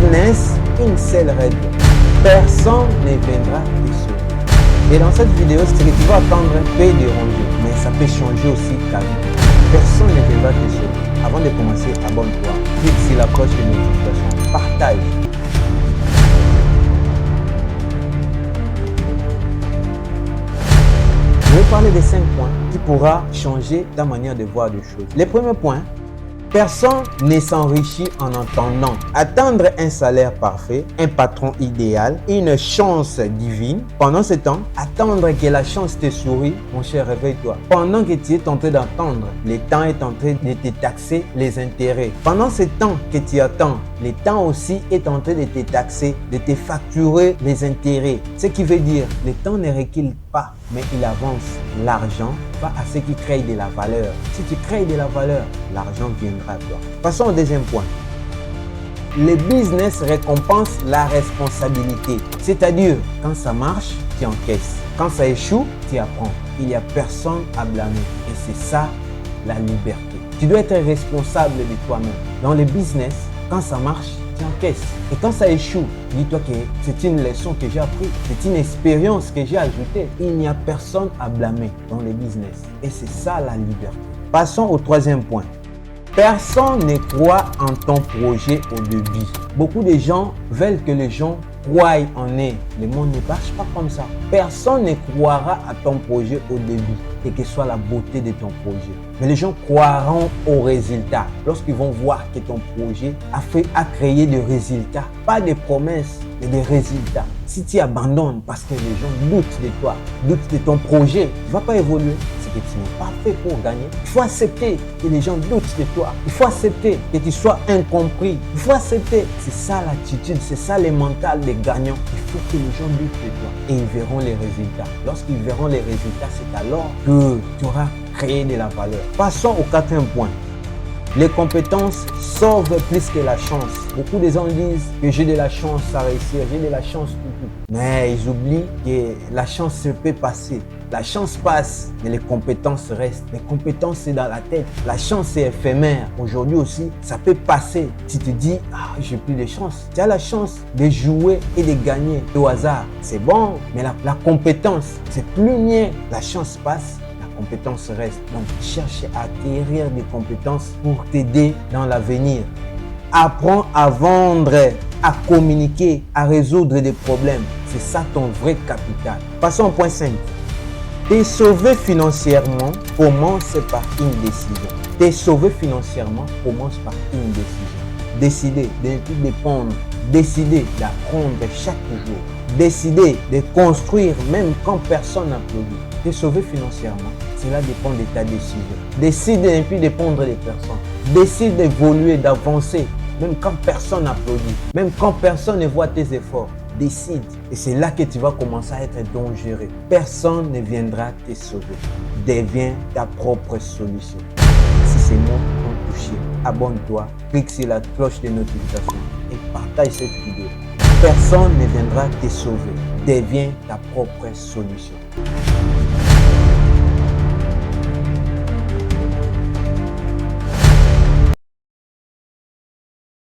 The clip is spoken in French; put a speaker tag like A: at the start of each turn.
A: business, une seule règle. Personne ne viendra te sauver. Et dans cette vidéo, ce que tu vas attendre peut déranger, mais ça peut changer aussi ta vie. Personne ne viendra te sauver. Avant de commencer, abonne-toi, clique sur la cloche de notification, partage. Je vais parler des 5 points qui pourront changer ta manière de voir les choses. Le premier point, personne ne s'enrichit en attendant. Attendre un salaire parfait, un patron idéal, une chance divine. Pendant ce temps, attendre que la chance te sourie, mon cher, réveille-toi. Pendant que tu es tenté d'attendre, le temps est en train de te taxer les intérêts. Pendant ce temps que tu attends, le temps aussi est en train de te taxer, de te facturer les intérêts. Ce qui veut dire, le temps ne recule pas, mais il avance. L'argent va à ce qui crée de la valeur. Si tu crées de la valeur, l'argent viendra à toi. Passons au deuxième point. Le business récompense la responsabilité. C'est-à-dire, quand ça marche, tu encaisses. Quand ça échoue, tu apprends. Il n'y a personne à blâmer. Et c'est ça, la liberté. Tu dois être responsable de toi-même. Dans le business, quand ça marche, tu encaisses. Et quand ça échoue, dis-toi que c'est une leçon que j'ai appris, c'est une expérience que j'ai ajoutée. Il n'y a personne à blâmer dans le business. Et c'est ça la liberté. Passons au troisième point. Personne ne croit en ton projet au début. Beaucoup de gens veulent que les gens croient en eux. Le monde ne marche pas comme ça. Personne ne croira à ton projet au début, quelle que soit la beauté de ton projet. Mais les gens croiront aux résultats. Lorsqu'ils vont voir que ton projet a créé des résultats, pas des promesses, mais des résultats. Si tu abandonnes parce que les gens doutent de toi, doutent de ton projet, tu ne vas pas évoluer. Que tu n'es pas fait pour gagner. Il faut accepter que les gens doutent de toi. Il faut accepter que tu sois incompris. Il faut accepter. C'est ça l'attitude, c'est ça le mental des gagnants. Il faut que les gens doutent de toi et ils verront les résultats. Lorsqu'ils verront les résultats, c'est alors que tu auras créé de la valeur. Passons au quatrième point. Les compétences sauvent plus que la chance. Beaucoup de gens disent que j'ai de la chance à réussir, j'ai de la chance tout. Mais ils oublient que la chance se peut passer. La chance passe, mais les compétences restent. Les compétences, c'est dans la tête. La chance, c'est éphémère. Aujourd'hui aussi, ça peut passer. Tu te dis, j'ai plus de chance. Tu as la chance de jouer et de gagner au hasard. C'est bon, mais la compétence, c'est plus mieux. La chance passe. Compétences restent. Donc, cherche à acquérir des compétences pour t'aider dans l'avenir. Apprends à vendre, à communiquer, à résoudre des problèmes. C'est ça ton vrai capital. Passons au point 5. T'es sauvé financièrement commence par une décision. T'es sauvé financièrement commence par une décision. Décider de ne plus dépendre. Décider d'apprendre chaque jour. Décider de construire même quand personne n'applaudit. T'es sauvé financièrement, cela dépend de ta décision. Décide de ne plus dépendre des personnes. Décide d'évoluer, d'avancer, même quand personne n'applaudit, même quand personne ne voit tes efforts. Décide. Et c'est là que tu vas commencer à être dangereux. Personne ne viendra te sauver. Deviens ta propre solution. Si ces mots t'ont touché, abonne-toi, clique sur la cloche de notification et partage cette vidéo. Personne ne viendra te sauver. Deviens ta propre solution.